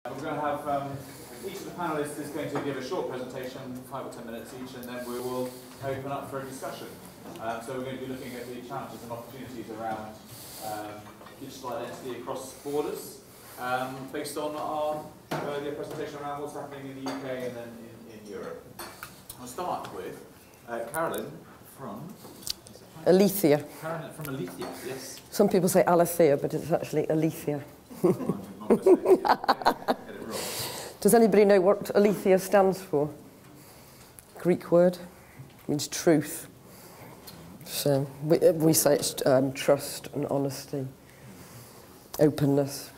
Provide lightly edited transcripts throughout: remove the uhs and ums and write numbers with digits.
We're going to have each of the panellists is going to give a short presentation, 5 or 10 minutes each, and then we will open up for a discussion. So we're going to be looking at the challenges and opportunities around digital identity across borders, based on our earlier presentation around what's happening in the UK and then in Europe. I'll start with Carolyn from Alethea. Carolyn from Alethea, yes. Some people say Alethea, but it's actually Alethea. Does anybody know what Alethea stands for? Greek word. It means truth. So we say it's trust and honesty, openness.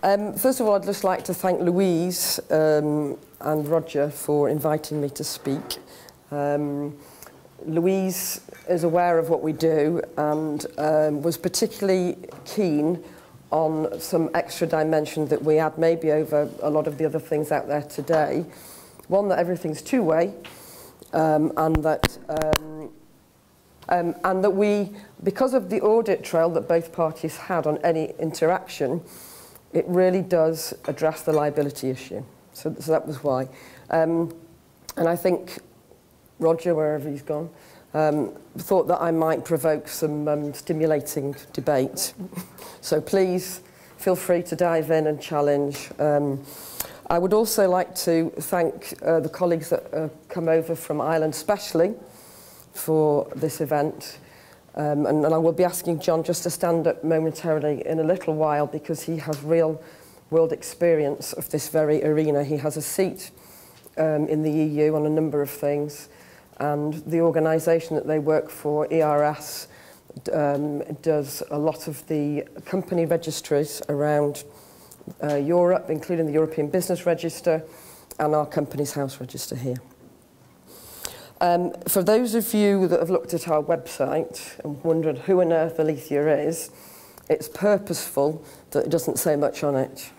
First of all, I'd just like to thank Louise and Roger for inviting me to speak. Louise is aware of what we do and was particularly keen on some extra dimension that we add maybe over a lot of the other things out there today. One, that everything's two-way, and that we, because of the audit trail that both parties had on any interaction, it really does address the liability issue. So that was why. And I think Roger, wherever he's gone, thought that I might provoke some stimulating debate. So please feel free to dive in and challenge. I would also like to thank the colleagues that come over from Ireland specially for this event. And I will be asking John just to stand up momentarily in a little while because he has real world experience of this very arena. He has a seat in the EU on a number of things. And the organisation that they work for, ERS, does a lot of the company registries around Europe, including the European Business Register and our Companies House Register here. For those of you that have looked at our website and wondered who on earth Alethea is, it's purposeful that it doesn't say much on it.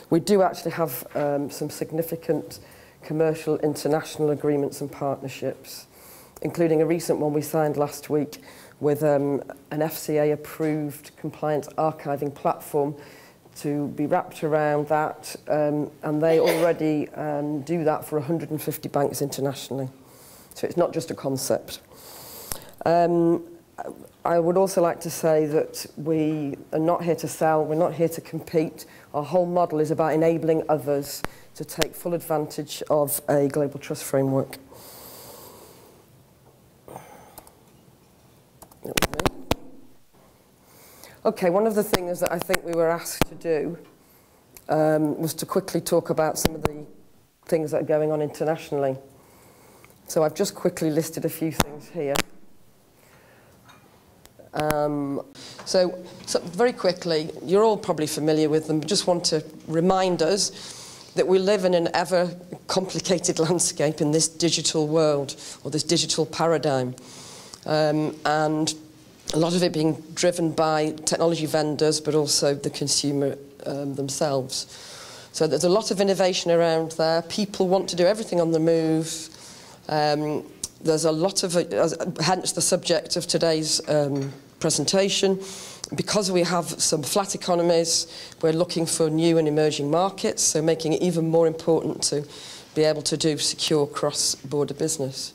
We do actually have some significant commercial international agreements and partnerships, including a recent one we signed last week with an FCA-approved compliant archiving platform to be wrapped around that, and they already do that for 150 banks internationally. So it's not just a concept. I would also like to say that we are not here to sell, we're not here to compete. Our whole model is about enabling others to take full advantage of a global trust framework. Okay, one of the things that I think we were asked to do was to quickly talk about some of the things that are going on internationally. So I've just quickly listed a few things here. So very quickly, you're all probably familiar with them, but just want to remind us that we live in an ever complicated landscape in this digital world, or this digital paradigm. And a lot of it being driven by technology vendors, but also the consumer themselves. So there's a lot of innovation around there. People want to do everything on the move. There's a lot of, hence the subject of today's presentation. Because we have some flat economies, we're looking for new and emerging markets, so making it even more important to be able to do secure cross-border business.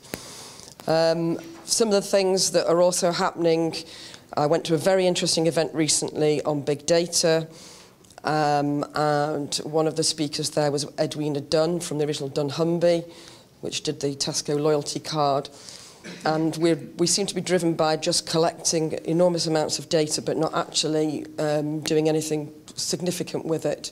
Some of the things that are also happening, I went to a very interesting event recently on big data, and one of the speakers there was Edwina Dunn from the original dunnhumby, which did the Tesco loyalty card. And we seem to be driven by just collecting enormous amounts of data, but not actually doing anything significant with it.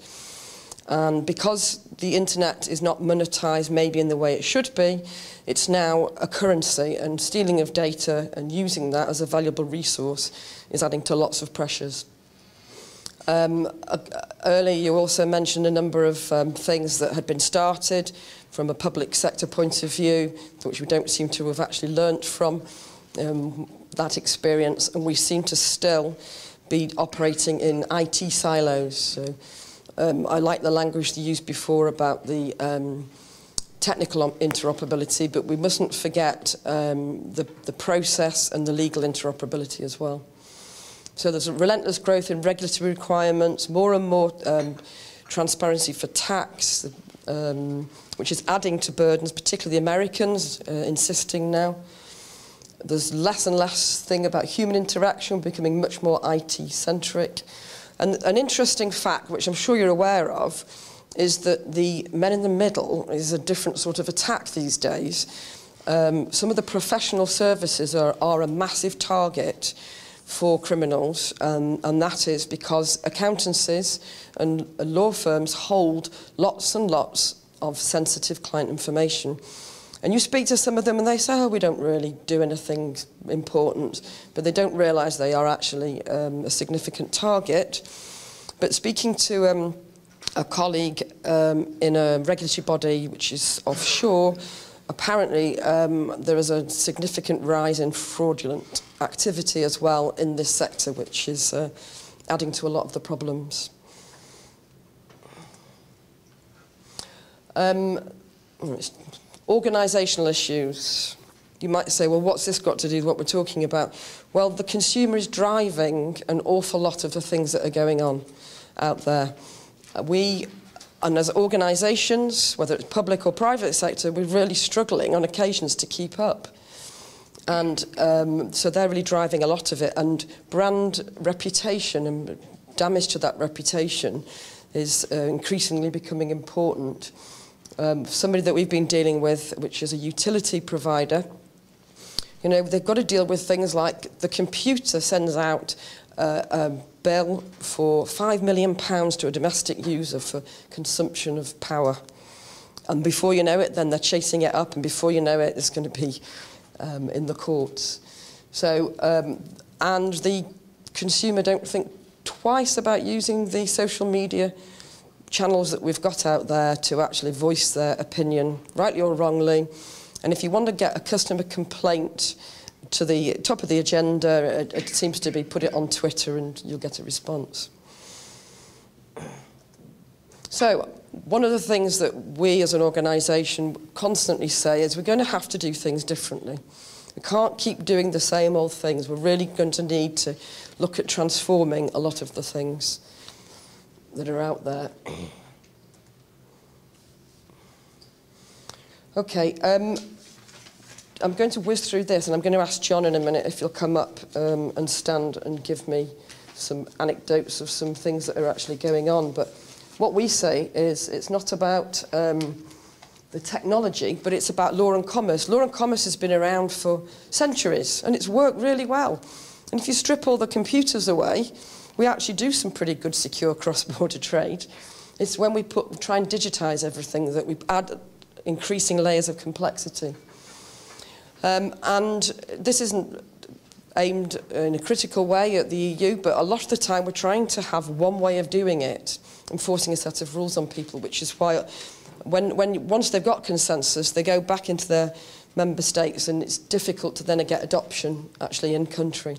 And because the internet is not monetized maybe in the way it should be, it's now a currency, and stealing of data and using that as a valuable resource is adding to lots of pressures. Earlier you also mentioned a number of things that had been started from a public sector point of view, which we don't seem to have actually learnt from that experience, and we seem to still be operating in IT silos. So, I like the language you used before about the technical interoperability, but we mustn't forget the process and the legal interoperability as well. So there's a relentless growth in regulatory requirements, more and more transparency for tax, which is adding to burdens, particularly the Americans insisting now. There's less and less thing about human interaction, becoming much more IT-centric. And an interesting fact, which I'm sure you're aware of, is that the men in the middle is a different sort of attack these days. Some of the professional services are a massive target for criminals, and that is because accountancies and law firms hold lots and lots of sensitive client information. And you speak to some of them and they say, oh, we don't really do anything important, but they don't realise they are actually a significant target. But speaking to a colleague in a regulatory body which is offshore, apparently there is a significant rise in fraudulent activity as well in this sector, which is adding to a lot of the problems. Organisational issues. You might say, well, what's this got to do with what we're talking about? Well, the consumer is driving an awful lot of the things that are going on out there. And as organisations, whether it's public or private sector, we're really struggling on occasions to keep up. And so they're really driving a lot of it. And brand reputation and damage to that reputation is increasingly becoming important. Somebody that we've been dealing with, which is a utility provider, you know, they've got to deal with things like the computer sends out a bill for £5 million to a domestic user for consumption of power. And before you know it, then they're chasing it up, and before you know it, it's going to be in the courts. So, and the consumer don't think twice about using the social media channels that we've got out there to actually voice their opinion, rightly or wrongly. And if you want to get a customer complaint to the top of the agenda, it seems to be put it on Twitter and you'll get a response. So one of the things that we as an organisation constantly say is we're going to have to do things differently. We can't keep doing the same old things. We're really going to need to look at transforming a lot of the things that are out there. Okay, I'm going to whiz through this, and I'm going to ask John in a minute if he'll come up and stand and give me some anecdotes of some things that are actually going on. But what we say is it's not about the technology, but it's about law and commerce. Law and commerce has been around for centuries, and it's worked really well. And if you strip all the computers away, we actually do some pretty good secure cross-border trade. It's when we try and digitise everything that we add increasing layers of complexity. And this isn't aimed in a critical way at the EU, but a lot of the time we're trying to have one way of doing it, enforcing a set of rules on people, which is why once they've got consensus, they go back into their member states, and it's difficult to then get adoption actually in country.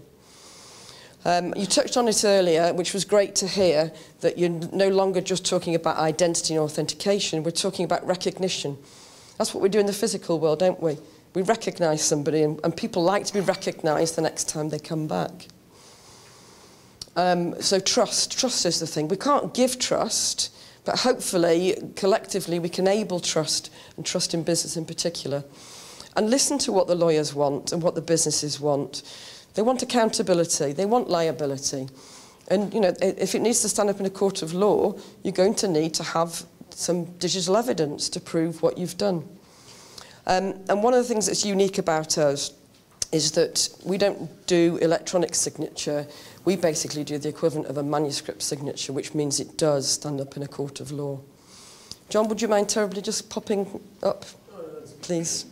You touched on it earlier, which was great to hear, that you're no longer just talking about identity and authentication, we're talking about recognition. That's what we do in the physical world, don't we? We recognise somebody, and people like to be recognised the next time they come back. So trust is the thing. We can't give trust, but hopefully, collectively, we can enable trust, and trust in business in particular. And listen to what the lawyers want and what the businesses want. They want accountability, they want liability. And, you know, if it needs to stand up in a court of law, you're going to need to have some digital evidence to prove what you've done. And one of the things that's unique about us is that we don't do electronic signature. We basically do the equivalent of a manuscript signature, which means it does stand up in a court of law. John, would you mind terribly just popping up, please?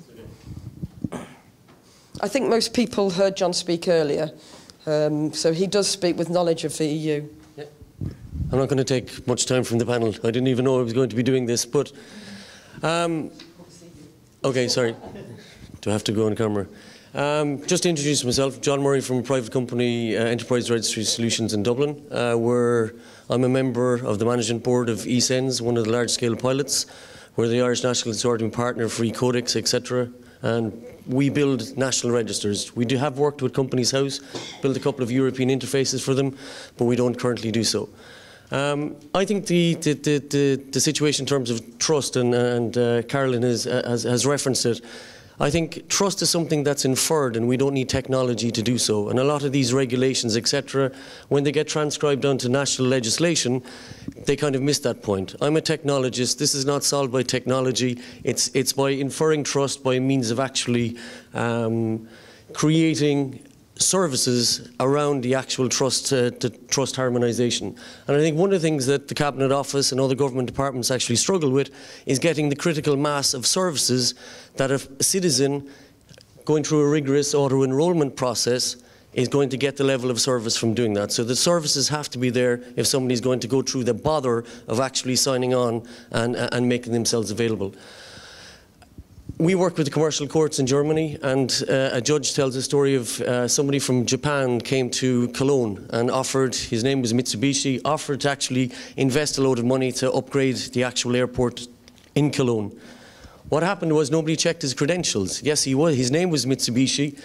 I think most people heard John speak earlier, so he does speak with knowledge of the EU. Yeah. I'm not going to take much time from the panel. I didn't even know I was going to be doing this, but... okay, sorry. Do I have to go on camera? Just to introduce myself, John Murray from a private company, Enterprise Registry Solutions in Dublin, where I'm a member of the management board of eSens, one of the large-scale pilots. We're the Irish National Consortium partner for eCodex, etc., and we build national registers. We do have worked with Companies House, built a couple of European interfaces for them, but we don't currently do so. I think the situation in terms of trust, and Carolyn has referenced it, I think trust is something that's inferred, and we don't need technology to do so. And a lot of these regulations, etc., when they get transcribed onto national legislation, they kind of miss that point. I'm a technologist. This is not solved by technology. It's by inferring trust by means of actually creating services around the actual trust harmonisation. And I think one of the things that the Cabinet Office and other government departments actually struggle with is getting the critical mass of services that a citizen going through a rigorous auto-enrolment process is going to get the level of service from doing that. So the services have to be there if somebody's going to go through the bother of actually signing on and making themselves available. We work with the commercial courts in Germany, and a judge tells a story of somebody from Japan came to Cologne and offered, his name was Mitsubishi, offered to actually invest a load of money to upgrade the actual airport in Cologne. What happened was nobody checked his credentials. Yes, his name was Mitsubishi,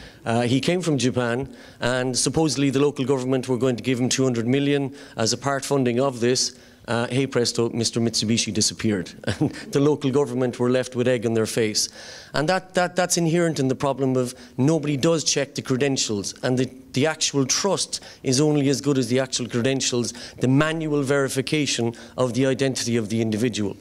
he came from Japan, and supposedly the local government were going to give him 200 million as a part funding of this. Hey presto, Mr. Mitsubishi disappeared, and the local government were left with egg on their face. And that's inherent in the problem of nobody does check the credentials, and the actual trust is only as good as the actual credentials, the manual verification of the identity of the individual.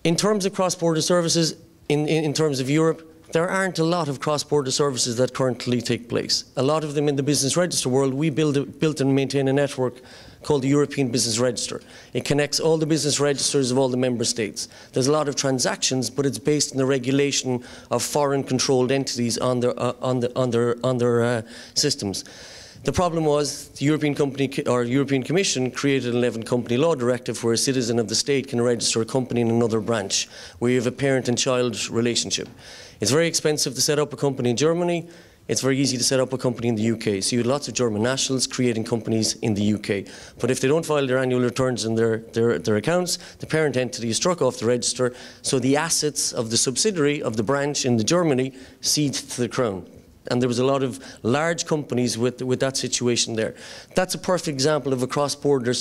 In terms of cross-border services, in terms of Europe, there aren't a lot of cross-border services that currently take place. A lot of them in the business register world, we built and maintain a network called the European Business Register. It connects all the business registers of all the member states. There's a lot of transactions, but it's based on the regulation of foreign-controlled entities on their systems. The problem was the European Commission created an 11 company law directive where a citizen of the state can register a company in another branch, where you have a parent and child relationship. It's very expensive to set up a company in Germany. It's very easy to set up a company in the UK. So you had lots of German nationals creating companies in the UK. But if they don't file their annual returns in their accounts, the parent entity is struck off the register, so the assets of the subsidiary of the branch in Germany cede to the Crown. And there was a lot of large companies with that situation there. That's a perfect example of a cross-border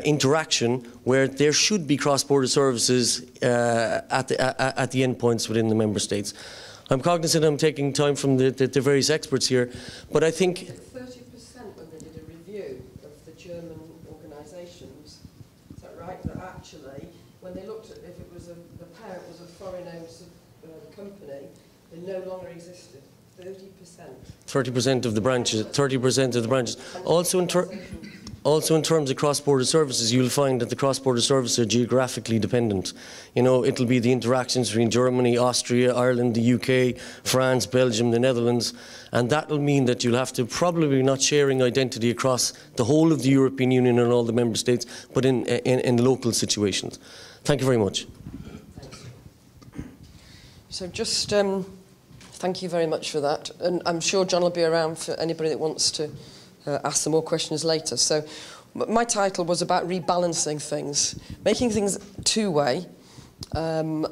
interaction where there should be cross-border services at the endpoints within the member states. I'm cognizant I'm taking time from the various experts here, but I think 30% when they did a review of the German organisations, is that right? That actually, when they looked at if it was the parent was a foreign-owned company, they no longer existed. 30%. 30% of the branches. 30% of the branches. Also in terms of cross-border services, you'll find that the cross-border services are geographically dependent. You know, it'll be the interactions between Germany, Austria, Ireland, the UK, France, Belgium, the Netherlands, and that will mean that you'll have to probably not sharing identity across the whole of the European Union and all the member states, but in local situations. Thank you very much. Thanks. So just thank you very much for that, and I'm sure John will be around for anybody that wants to ask some more questions later. So my title was about rebalancing things, making things two-way, and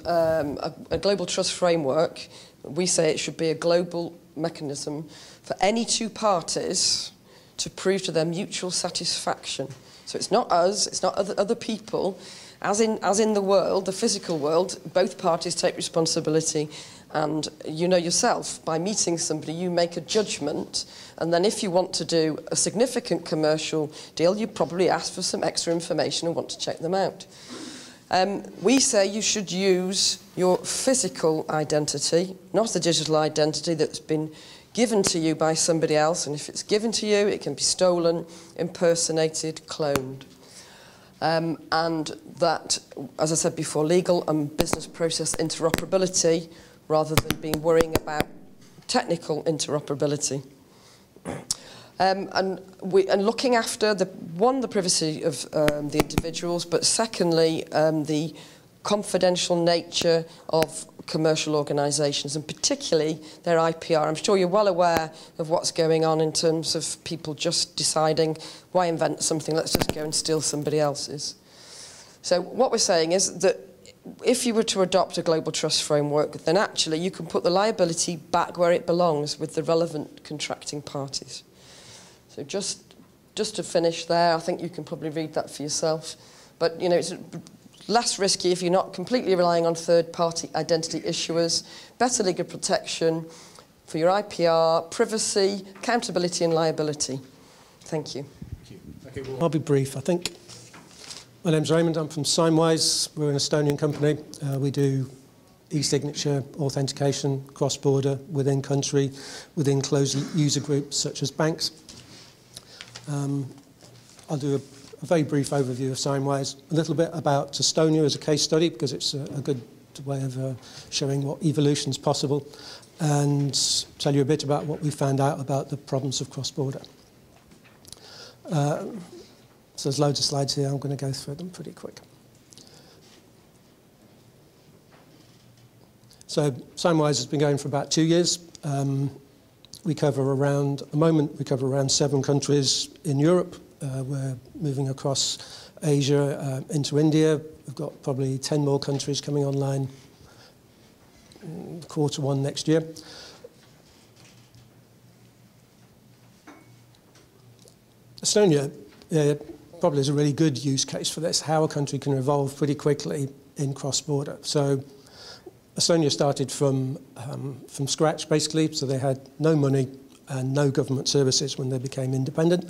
a global trust framework. We say it should be a global mechanism for any two parties to prove to their mutual satisfaction. So it's not us, it's not other people. As in the world, the physical world, both parties take responsibility. And you know yourself, by meeting somebody, you make a judgment, and then if you want to do a significant commercial deal, you probably ask for some extra information and want to check them out. We say you should use your physical identity, not the digital identity that's been given to you by somebody else, and if it's given to you, it can be stolen, impersonated, cloned. And that, as I said before, legal and business process interoperability rather than worrying about technical interoperability. And looking after, the privacy of the individuals, but secondly, the confidential nature of commercial organisations, and particularly their IPR. I'm sure you're well aware of what's going on in terms of people just deciding, why invent something, let's just go and steal somebody else's. So what we're saying is that if you were to adopt a global trust framework, then actually you can put the liability back where it belongs with the relevant contracting parties. So just to finish there, I think you can probably read that for yourself. But, you know, it's less risky if you're not completely relying on third-party identity issuers, better legal protection for your IPR, privacy, accountability and liability. Thank you. Thank you. Okay, well, I'll be brief. I think my name's Raymond. I'm from Signwise. We're an Estonian company. We do e-signature, authentication, cross-border, within country, within closed user groups such as banks. I'll do a very brief overview of Signwise, a little bit about Estonia as a case study because it's a good way of showing what evolution is possible, and tell you a bit about what we found out about the problems of cross-border. So there's loads of slides here. I'm going to go through them pretty quick. So Signwise has been going for about 2 years. We cover around, at the moment, we cover around 7 countries in Europe. We're moving across Asia into India. We've got probably 10 more countries coming online in Q1 next year. Estonia probably is a really good use case for this, how a country can evolve pretty quickly in cross-border. So Estonia started from scratch, basically, so they had no money and no government services when they became independent.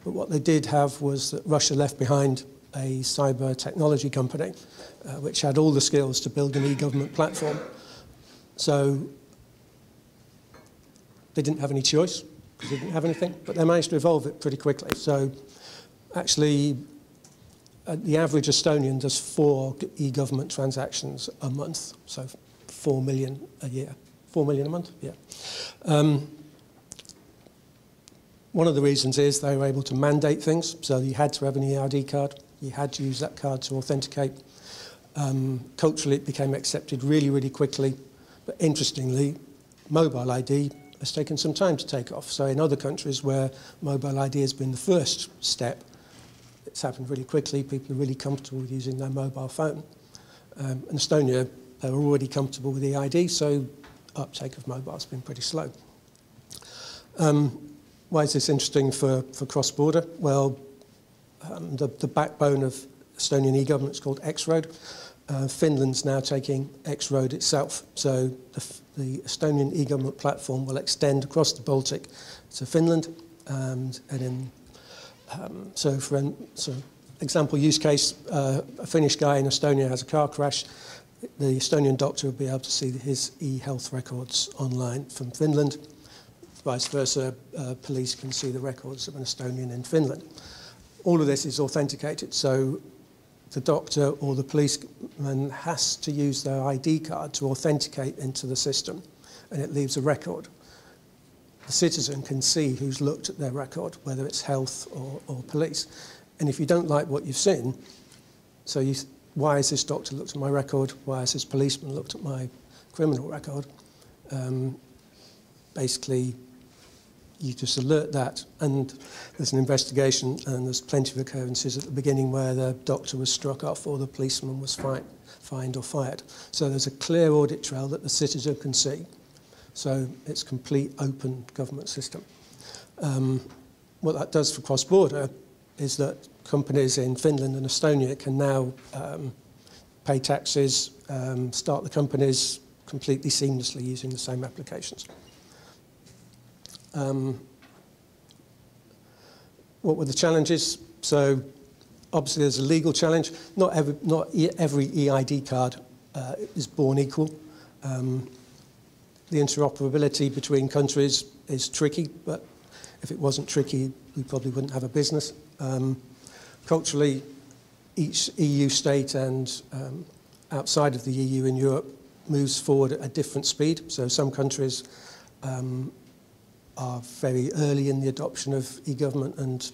But what they did have was that Russia left behind a cyber technology company, which had all the skills to build an e-government platform. So they didn't have any choice, because they didn't have anything, but they managed to evolve it pretty quickly. So actually, the average Estonian does 4 e-government transactions a month, so 4 million a year. 4 million a month? Yeah. One of the reasons is they were able to mandate things, so you had to have an EID card, you had to use that card to authenticate. Culturally, it became accepted really, really quickly, but interestingly, mobile ID has taken some time to take off. So in other countries where mobile ID has been the first step, it's happened really quickly. People are really comfortable with using their mobile phone. In Estonia, they were already comfortable with EID, so uptake of mobile has been pretty slow. Why is this interesting for cross-border? Well, the backbone of Estonian e-government is called X-Road. Finland's now taking X-Road itself. So the Estonian e-government platform will extend across the Baltic to Finland. So example use case, a Finnish guy in Estonia has a car crash. The Estonian doctor will be able to see his e-health records online from Finland. Vice versa, police can see the records of an Estonian in Finland. All of this is authenticated, so the doctor or the policeman has to use their ID card to authenticate into the system, and it leaves a record. The citizen can see who's looked at their record, whether it's health or police. And if you don't like what you've seen, so why has this doctor looked at my record? Why has this policeman looked at my criminal record? Basically, you just alert that, and there's an investigation, and there's plenty of occurrences at the beginning where the doctor was struck off or the policeman was fined or fired. So there's a clear audit trail that the citizen can see. So it's a complete open government system. What that does for cross-border is that companies in Finland and Estonia can now pay taxes, start the companies completely seamlessly using the same applications. What were the challenges? So obviously there's a legal challenge. Not every EID card is born equal. The interoperability between countries is tricky, but if it wasn't tricky, we probably wouldn't have a business. Culturally, each EU state and outside of the EU in Europe moves forward at a different speed. So some countries are very early in the adoption of e-government, and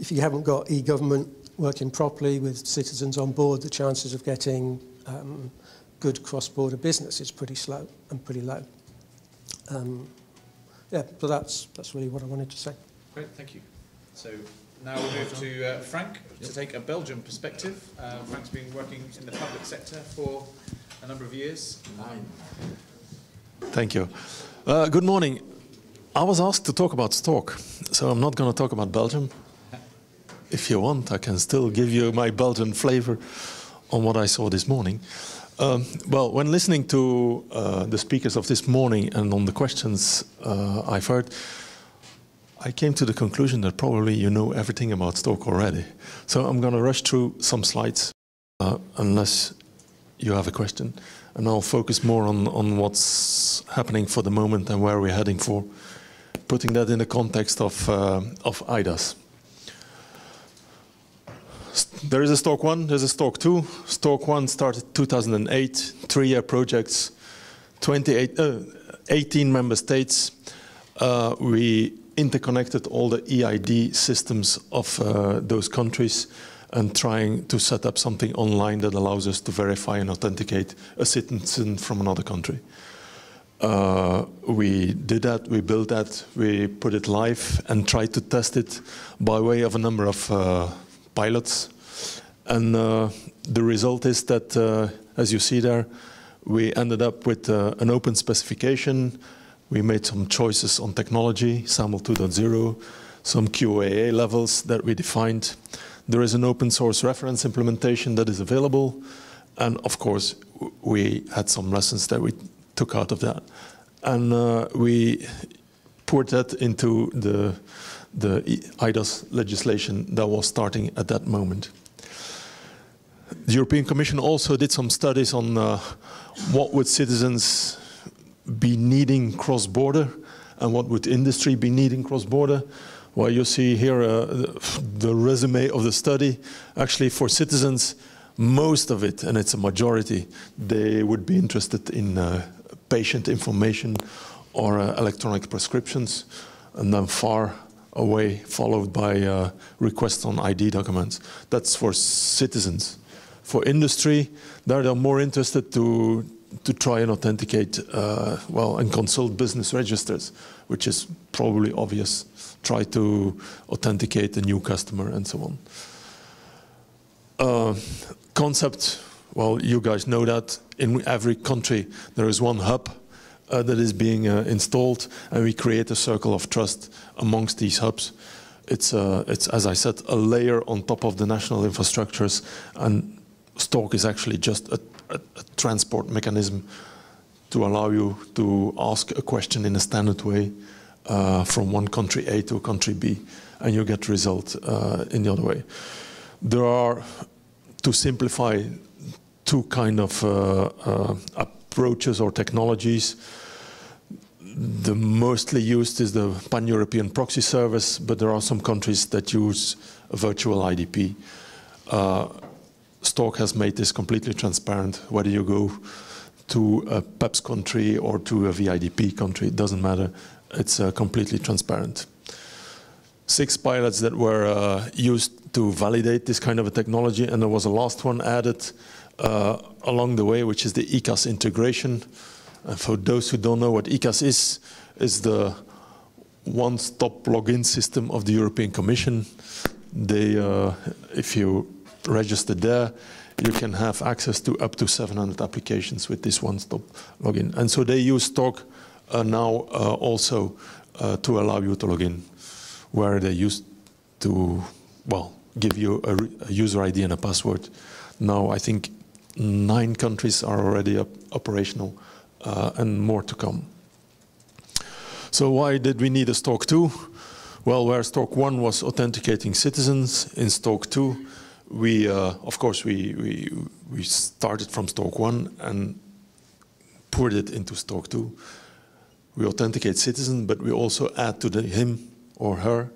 if you haven't got e-government working properly with citizens on board, the chances of getting good cross-border business is pretty slow and pretty low. Yeah, so that's really what I wanted to say. Great, thank you. So Now we'll move to Frank to take a Belgian perspective. Frank's been working in the public sector for a number of years. Thank you. Good morning. I was asked to talk about Stork, so I'm not going to talk about Belgium. If you want, I can still give you my Belgian flavor on what I saw this morning. Well, when listening to the speakers of this morning and on the questions I've heard, I came to the conclusion that probably you know everything about Stork already. So I'm going to rush through some slides, unless you have a question, and I'll focus more on what's happening for the moment and where we're heading for, putting that in the context of IDAS. There is a Stork 1, there's a Stork 2. Stork 1 started 2008, 3-year projects, 18 member states. We interconnected all the EID systems of those countries and trying to set up something online that allows us to verify and authenticate a citizen from another country. We did that, we built that, we put it live and tried to test it by way of a number of pilots. And the result is that, as you see there, we ended up with an open specification. We made some choices on technology, SAML 2.0, some QAA levels that we defined. There is an open source reference implementation that is available. And of course, we had some lessons that we took out of that. And we poured that into the IDAS legislation that was starting at that moment. The European Commission also did some studies on what would citizens be needing cross-border and what would industry be needing cross-border. Well, you see here the resume of the study. Actually, for citizens, most of it, and it's a majority, they would be interested in patient information or electronic prescriptions, and then far away followed by requests on ID documents. That's for citizens. For industry, they're more interested to try and authenticate, well, and consult business registers, which is probably obvious. Try to authenticate a new customer and so on. Concept, well, you guys know that in every country there is one hub that is being installed, and we create a circle of trust amongst these hubs. It's, as I said, a layer on top of the national infrastructures, and Stork is actually just a transport mechanism to allow you to ask a question in a standard way from one country A to country B, and you get result in the other way. There are, to simplify, two kind of approaches or technologies. The mostly used is the pan-European proxy service, but there are some countries that use a virtual IDP. Stork has made this completely transparent. Whether you go to a PEPS country or to a VIDP country, it doesn't matter. It's completely transparent. 6 pilots that were used to validate this kind of a technology, and there was a last one added along the way, which is the ECAS integration. For those who don't know what ECAS is the one-stop login system of the European Commission. They, if you register there, you can have access to up to 700 applications with this one-stop login. And so they use Stork now also to allow you to log in, where they used to, well, give you a user ID and a password. Now I think 9 countries are already operational and more to come. So why did we need a Stork 2? Well, where Stork 1 was authenticating citizens, in Stork 2 we, of course, we started from Stork 1 and poured it into Stork 2. We authenticate citizens, but we also add to him or her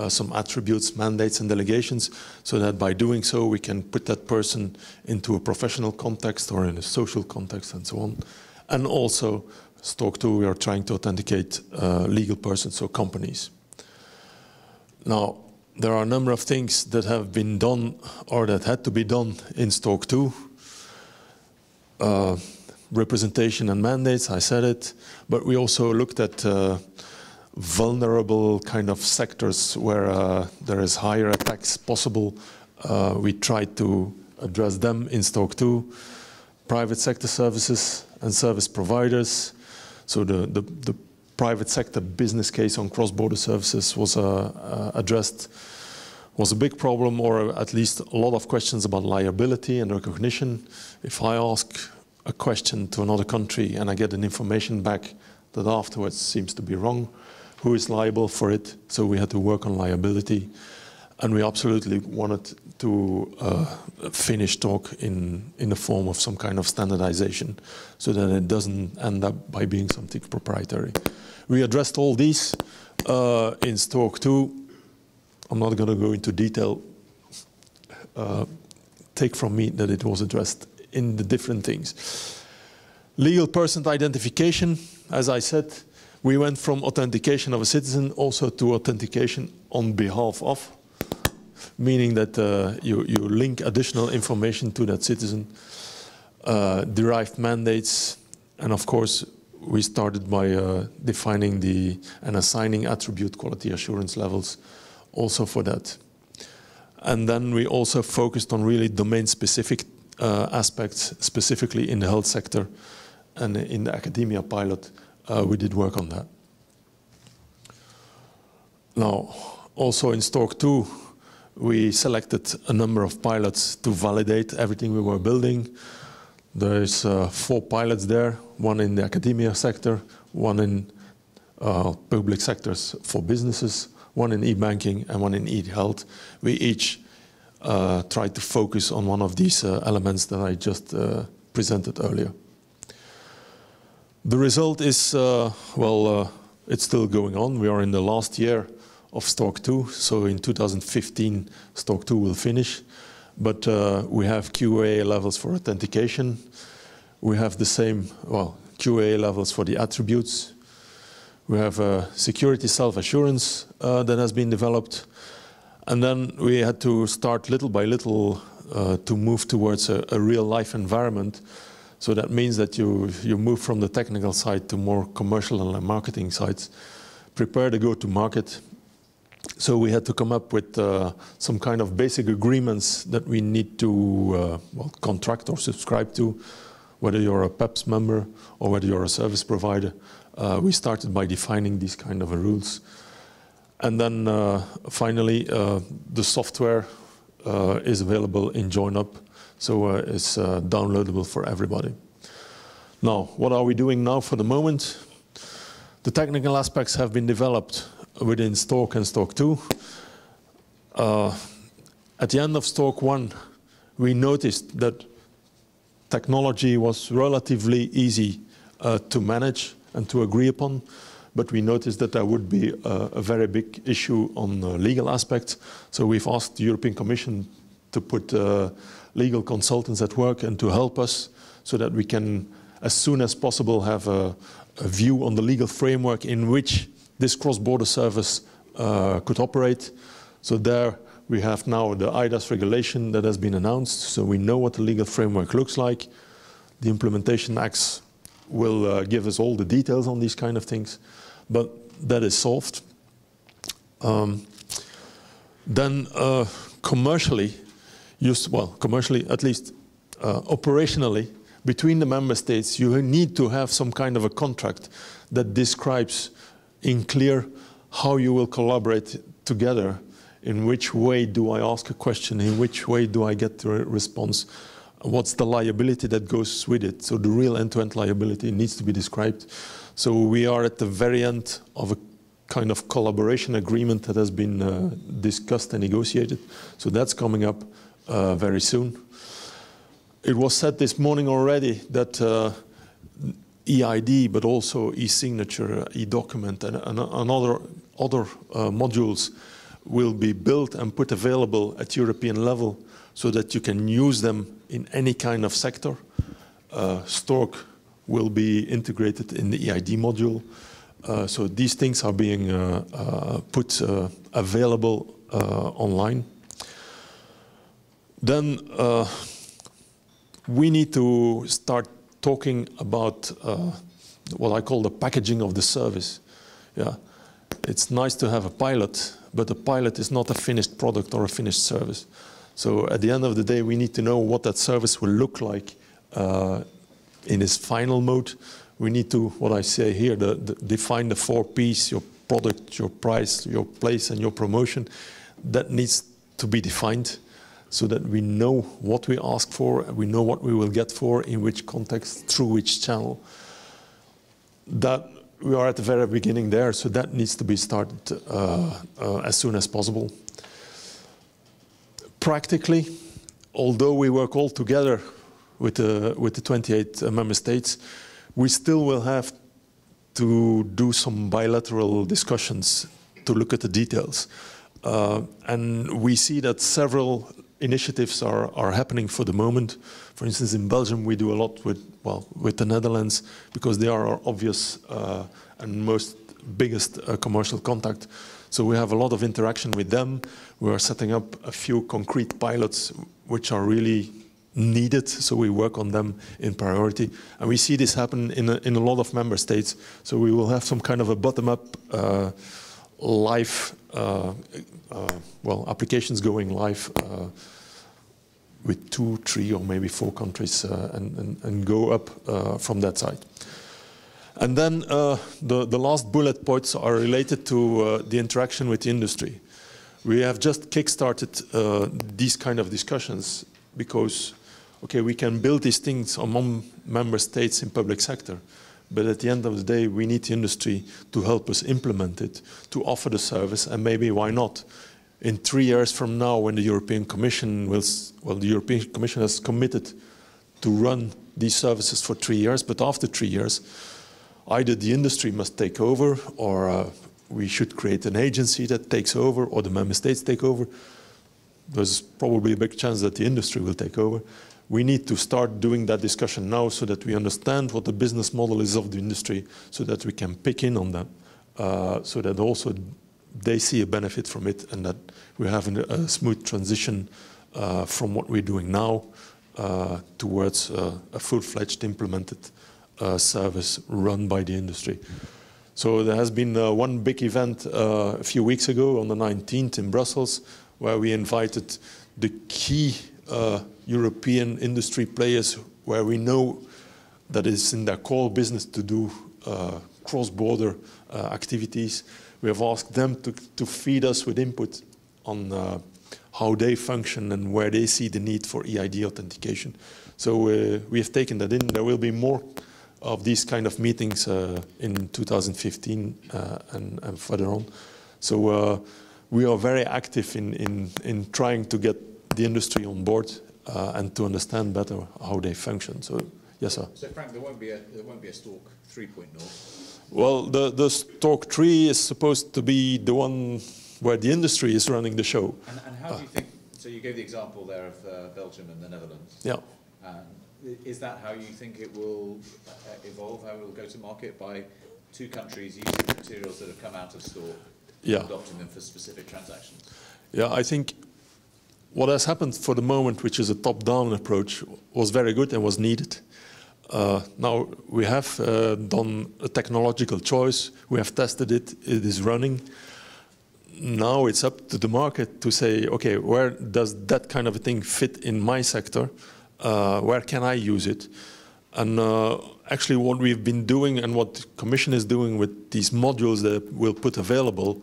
some attributes, mandates, and delegations, so that by doing so we can put that person into a professional context or in a social context and so on. And also, Stork 2, we are trying to authenticate legal persons, so companies. Now, there are a number of things that have been done or that had to be done in Stork 2. Representation and mandates, I said it, but we also looked at vulnerable kind of sectors where there is higher attacks possible. We tried to address them in STORC 2. Private sector services and service providers. So the private sector business case on cross-border services was addressed. Was a big problem, or at least a lot of questions about liability and recognition. If I ask a question to another country and I get an information back that afterwards seems to be wrong, who is liable for it? So we had to work on liability, and we absolutely wanted to finish STORC in the form of some kind of standardization, so that it doesn't end up by being something proprietary. We addressed all these in STORC 2. I'm not going to go into detail. Take from me that it was addressed in the different things. Legal person identification, as I said, we went from authentication of a citizen also to authentication on behalf of, meaning that you link additional information to that citizen, derived mandates, and of course we started by defining and assigning attribute quality assurance levels also for that. And then we also focused on really domain-specific aspects, specifically in the health sector and in the academia pilot. We did work on that. Now, also in STORC 2, we selected a number of pilots to validate everything we were building. There's 4 pilots there, one in the academia sector, one in public sectors for businesses, one in e-banking and one in e-health. We each tried to focus on one of these elements that I just presented earlier. The result is, it's still going on. We are in the last year of STORC 2, so in 2015 STORC 2 will finish. But we have QA levels for authentication. We have the same, QA levels for the attributes. We have security self-assurance that has been developed. And then we had to start little by little to move towards a real-life environment. So that means that you move from the technical side to more commercial and marketing sides. Prepare to go to market. So we had to come up with some kind of basic agreements that we need to contract or subscribe to, whether you're a PEPS member or whether you're a service provider. We started by defining these kind of rules. And then finally, the software is available in JoinUp, so it's downloadable for everybody. Now, what are we doing now for the moment? The technical aspects have been developed within STORC and STORC 2. At the end of STORC 1, we noticed that technology was relatively easy to manage and to agree upon, but we noticed that there would be a very big issue on the legal aspects. So we've asked the European Commission to put legal consultants at work and to help us so that we can, as soon as possible, have a view on the legal framework in which this cross-border service could operate. So there we have now the eIDAS regulation that has been announced, so we know what the legal framework looks like. The implementation acts will give us all the details on these kind of things, but that is solved. Then commercially, at least operationally, between the member states, you need to have some kind of a contract that describes in clear how you will collaborate together. In which way do I ask a question? In which way do I get the response? What's the liability that goes with it? So the real end-to-end liability needs to be described. So we are at the very end of a kind of collaboration agreement that has been discussed and negotiated. So that's coming up very soon. It was said this morning already that eID, but also e-signature, e-document, and other modules will be built and put available at European level so that you can use them in any kind of sector. STORC will be integrated in the eID module. So these things are being put available online. Then we need to start talking about what I call the packaging of the service. Yeah. it's nice to have a pilot, but a pilot is not a finished product or a finished service. So at the end of the day, we need to know what that service will look like in its final mode. We need to, what I say here, define the 4 Ps, your product, your price, your place, and your promotion. That needs to be defined so that we know what we ask for, we know what we will get for, in which context, through which channel. That we are at the very beginning there, so that needs to be started as soon as possible. Practically, although we work all together with the 28 member states, we still will have to do some bilateral discussions to look at the details. And we see that several initiatives are happening for the moment. For instance, in Belgium, we do a lot with the Netherlands, because they are our obvious and most biggest commercial contact. So we have a lot of interaction with them. We are setting up a few concrete pilots which are really needed, so we work on them in priority. And we see this happen in a lot of member states. So we will have some kind of a bottom-up live, applications going live with 2, 3, or maybe 4 countries and go up from that side. And then the last bullet points are related to the interaction with the industry. We have just kick-started these kind of discussions because, okay, we can build these things among member states in public sector, but at the end of the day, we need the industry to help us implement it, to offer the service, and maybe why not? In 3 years from now, when the European Commission the European Commission has committed to run these services for 3 years, but after 3 years, either the industry must take over, or we should create an agency that takes over, or the member states take over. There's probably a big chance that the industry will take over. We need to start doing that discussion now so that we understand what the business model is of the industry, so that we can pick in on them, so that also they see a benefit from it, and that we have a smooth transition from what we're doing now towards a full-fledged implemented service run by the industry. So there has been one big event a few weeks ago on the 19th in Brussels, where we invited the key European industry players, where we know that it's in their core business to do cross-border activities. We have asked them to feed us with input on how they function and where they see the need for EID authentication. So we have taken that in. There will be more of these kind of meetings in 2015 and further on. So we are very active in trying to get the industry on board and to understand better how they function. So yes, sir. So Frank, there won't be a Stork 3.0. Well, the Stork 3 is supposed to be the one where the industry is running the show. And how do you think? So you gave the example there of Belgium and the Netherlands. Yeah. Is that how you think it will evolve? How it will go to market, by 2 countries using materials that have come out of Stork, adopting them for specific transactions? Yeah, I think what has happened for the moment, which is a top-down approach, was very good and was needed. Now we have done a technological choice. We have tested it. It is running. Now it's up to the market to say, okay, where does that kind of a thing fit in my sector? Where can I use it? And actually what we've been doing and what the Commission is doing with these modules that we'll put available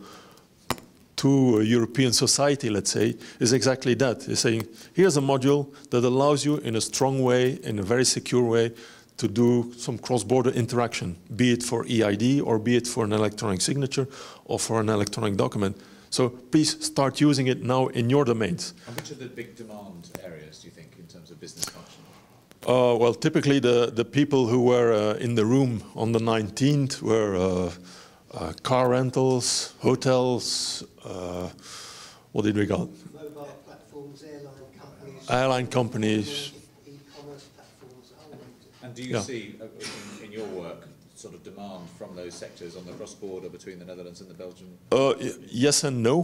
to a European society, let's say, is exactly that. It's saying, here's a module that allows you in a strong way, in a very secure way, to do some cross-border interaction, be it for EID or be it for an electronic signature or for an electronic document. So please start using it now in your domains. And which are the big demand areas, do you think, in terms of business function? Well, typically the people who were in the room on the 19th were car rentals, hotels, what did we got? Mobile platforms, airline companies. E-commerce platforms, a whole range. And do you see, in your work, sort of demand from those sectors on the cross-border between the Netherlands and the Belgium? Yes and no.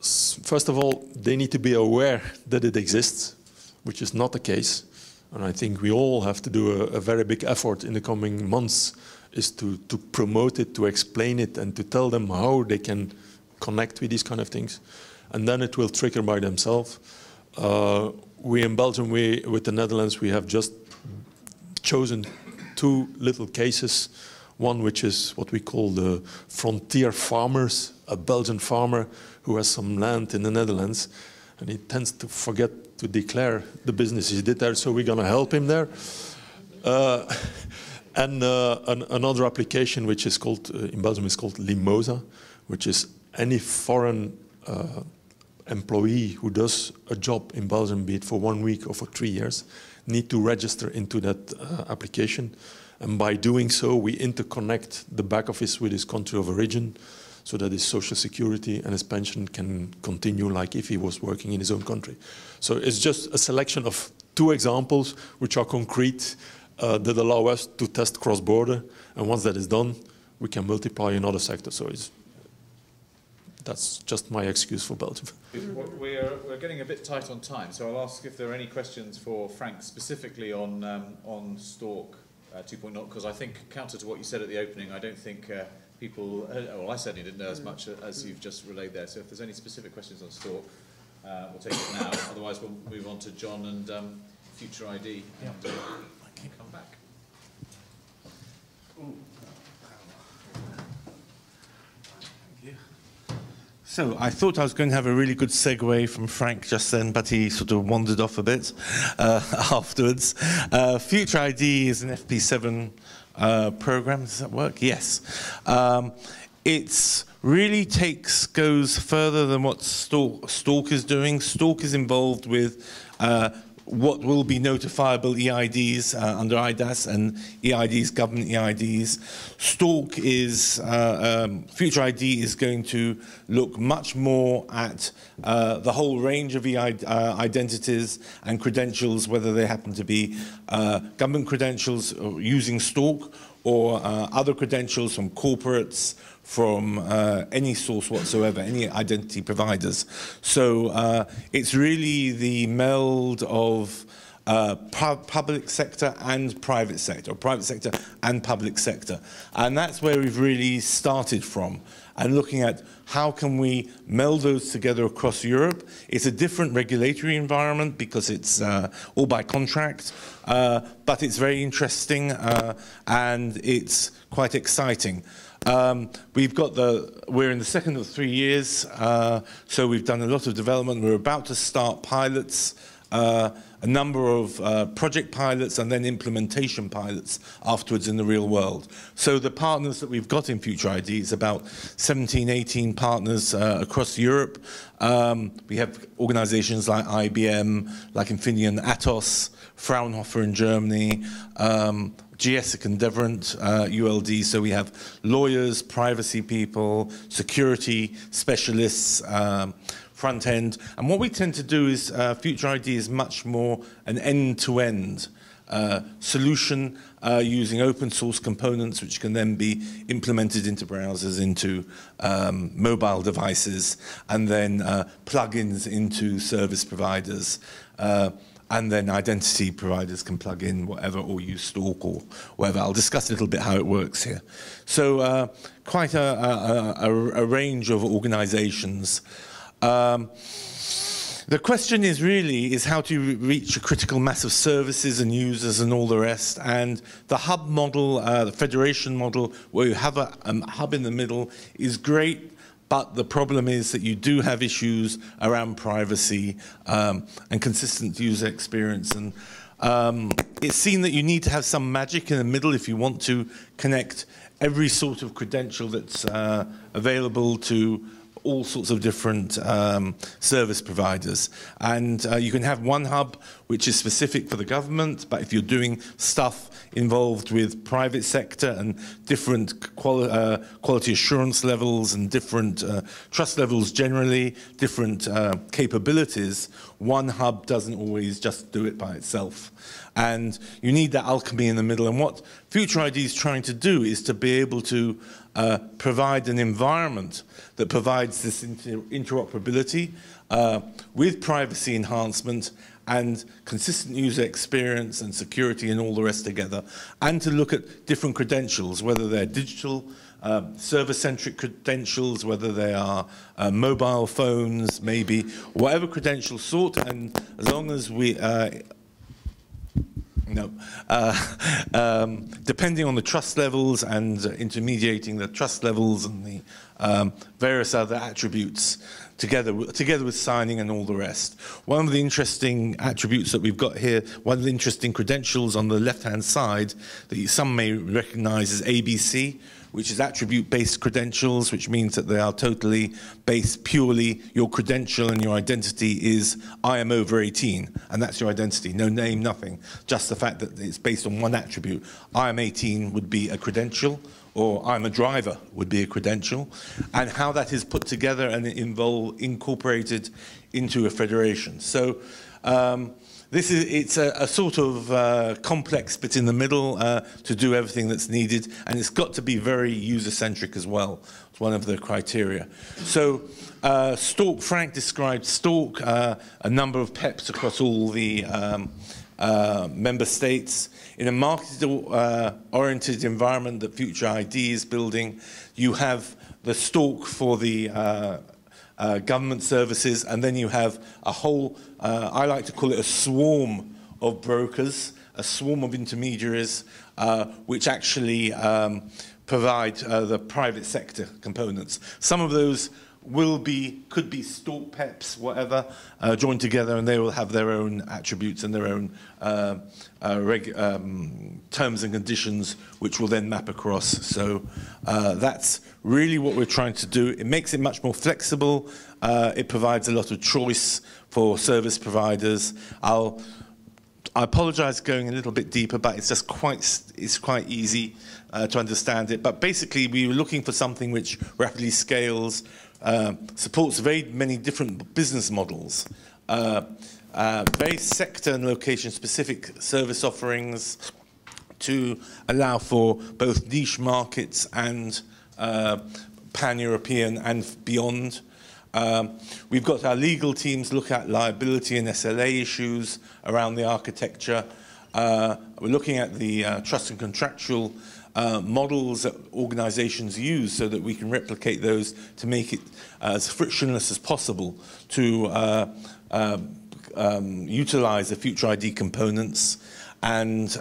First of all, they need to be aware that it exists, which is not the case. And I think we all have to do a very big effort in the coming months, is to promote it, to explain it, and to tell them how they can connect with these kind of things. And then it will trigger by themselves. We in Belgium, with the Netherlands, we have just chosen 2 little cases. One which is what we call the frontier farmers, a Belgian farmer who has some land in the Netherlands, and he tends to forget to declare the business he did there, so we're going to help him there. Another application which is called, in Belgium, is called Limosa, which is any foreign employee who does a job in Belgium, be it for 1 week or for 3 years, need to register into that application. And by doing so, we interconnect the back office with his country of origin, so that his social security and his pension can continue like if he was working in his own country. So it's just a selection of 2 examples which are concrete, that allow us to test cross-border. And once that is done, we can multiply in other sectors. So that's just my excuse for Belgium. We're getting a bit tight on time, so I'll ask if there are any questions for Frank specifically on Stork 2.0, because I think, counter to what you said at the opening, I don't think people, well, I certainly didn't know as much as you've just relayed there. So if there's any specific questions on Stork, we'll take it now. Otherwise, we'll move on to John and Future ID. And, come back. So I thought I was going to have a really good segue from Frank just then, but he sort of wandered off a bit afterwards. Future ID is an FP7 program. Does that work? Yes. It really goes further than what Stork is doing. Stork is involved with what will be notifiable EIDs under IDAS and EIDs, government EIDs. Stork is, Future ID is going to look much more at the whole range of identities and credentials, whether they happen to be government credentials using Stork or other credentials from corporates, from any source whatsoever, any identity providers. So it's really the meld of public sector and private sector, or private sector and public sector. And that's where we've really started from, and looking at how can we meld those together across Europe. It's a different regulatory environment because it's all by contract, but it's very interesting and it's quite exciting. We're in the second of 3 years, so we've done a lot of development. We're about to start pilots, a number of project pilots and then implementation pilots afterwards in the real world. So the partners that we've got in Future ID is about 17, 18 partners across Europe. We have organizations like IBM, like Infineon, Atos, Fraunhofer in Germany, GSIC and Devrant, ULD, so we have lawyers, privacy people, security specialists, front end. And what we tend to do is, Future ID is much more an end-to-end solution using open source components which can then be implemented into browsers, into mobile devices, and then plugins into service providers. And then identity providers can plug in whatever or use Stork or whatever. I'll discuss a little bit how it works here. So quite a range of organizations. The question is really how to reach a critical mass of services and users and all the rest. And the hub model, the federation model, where you have a hub in the middle is great. But the problem is that you do have issues around privacy and consistent user experience. And it's seen that you need to have some magic in the middle if you want to connect every sort of credential that's available to all sorts of different service providers. And you can have one hub which is specific for the government, but if you're doing stuff involved with private sector and different quality assurance levels and different trust levels generally, different capabilities, one hub doesn't always just do it by itself. And you need that alchemy in the middle. And what Future ID is trying to do is to be able to provide an environment that provides this interoperability with privacy enhancement and consistent user experience and security and all the rest together, and to look at different credentials, whether they're digital, server-centric credentials, whether they are mobile phones, maybe, whatever credential sort, and as long as we, depending on the trust levels and intermediating the trust levels and the various other attributes, together with signing and all the rest. One of the interesting attributes that we've got here, one of the interesting credentials on the left-hand side that some may recognize is ABC, which is attribute-based credentials, which means that they are totally based purely, your credential and your identity is, I am over 18, and that's your identity. No name, nothing. Just the fact that it's based on one attribute. I am 18 would be a credential, or I'm a driver would be a credential, and how that is put together and incorporated into a federation. So it's a sort of complex bit in the middle to do everything that's needed, and it's got to be very user-centric as well. It's one of the criteria. So Stork, Frank described Stork, a number of PEPs across all the member states. In a market-oriented environment that Future ID is building, you have the Stork for the government services, and then you have a whole, I like to call it a swarm of brokers, a swarm of intermediaries, which actually provide the private sector components. Some of those could be Stork PEPs, whatever, joined together, and they will have their own attributes and their own terms and conditions, which will then map across. So that's really what we're trying to do. It makes it much more flexible. It provides a lot of choice for service providers. I apologize going a little bit deeper, but it's just quite easy to understand it. But basically, we were looking for something which rapidly scales, supports very many different business models, very sector and location specific service offerings to allow for both niche markets and pan-European and beyond. We've got our legal teams look at liability and SLA issues around the architecture. We're looking at the trust and contractual models that organizations use so that we can replicate those to make it as frictionless as possible to utilize the Future ID components and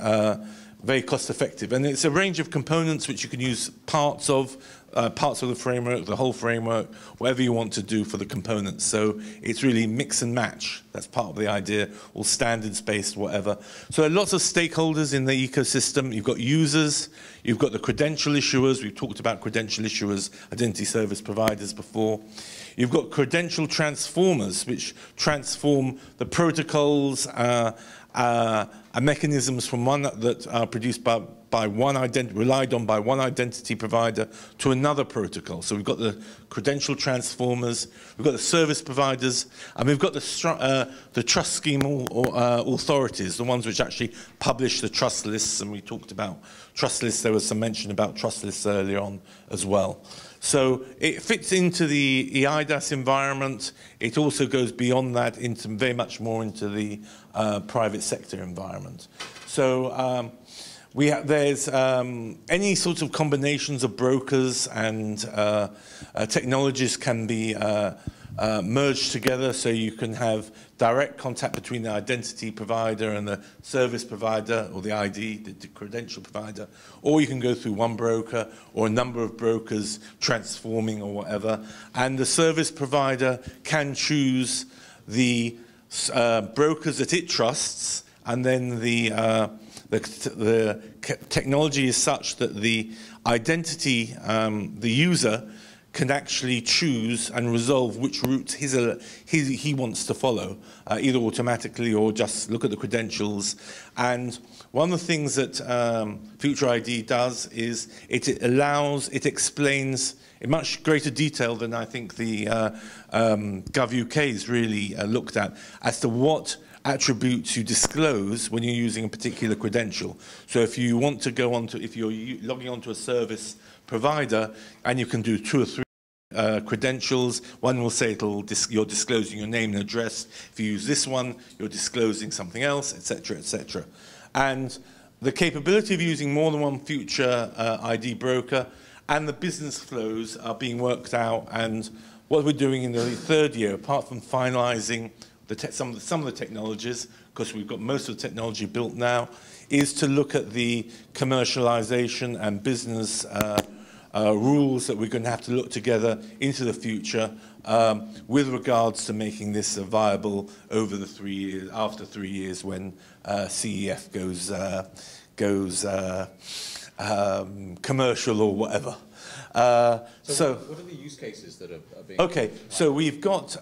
very cost effective. And it's a range of components which you can use parts of the framework, the whole framework, whatever you want to do for the components. So it's really mix and match. That's part of the idea, all standards-based, whatever. So there are lots of stakeholders in the ecosystem. You've got users, you've got the credential issuers. We've talked about credential issuers, identity service providers before. You've got credential transformers, which transform the protocols and mechanisms from one that are produced relied on by one identity provider to another protocol. So we've got the credential transformers, we've got the service providers, and we've got the trust scheme authorities, the ones which actually publish the trust lists, and we talked about trust lists. There was some mention about trust lists earlier on as well. So it fits into the EIDAS environment. It also goes beyond that into very much more into the private sector environment. So there's any sorts of combinations of brokers and technologies can be merged together, so you can have direct contact between the identity provider and the service provider, or the ID, the credential provider, or you can go through one broker or a number of brokers transforming or whatever, and the service provider can choose the brokers that it trusts, and then the technology is such that the identity, the user, can actually choose and resolve which route he wants to follow, either automatically or just look at the credentials. And one of the things that Future ID does is it explains in much greater detail than I think the Gov UK has really looked at as to what attributes you disclose when you're using a particular credential. So if you want to go on to, if you're logging onto a service provider and you can do 2 or 3 credentials. One will say you're disclosing your name and address. If you use this one, you're disclosing something else, etc., etc. And the capability of using more than one future ID broker and the business flows are being worked out. And what we're doing in the third year, apart from finalising some of the technologies, because we've got most of the technology built now, is to look at the commercialization and business rules that we're going to have to look together into the future with regards to making this viable over the 3 years, after 3 years when CEF goes commercial or whatever. So what are the use cases that are being... Okay, so we've got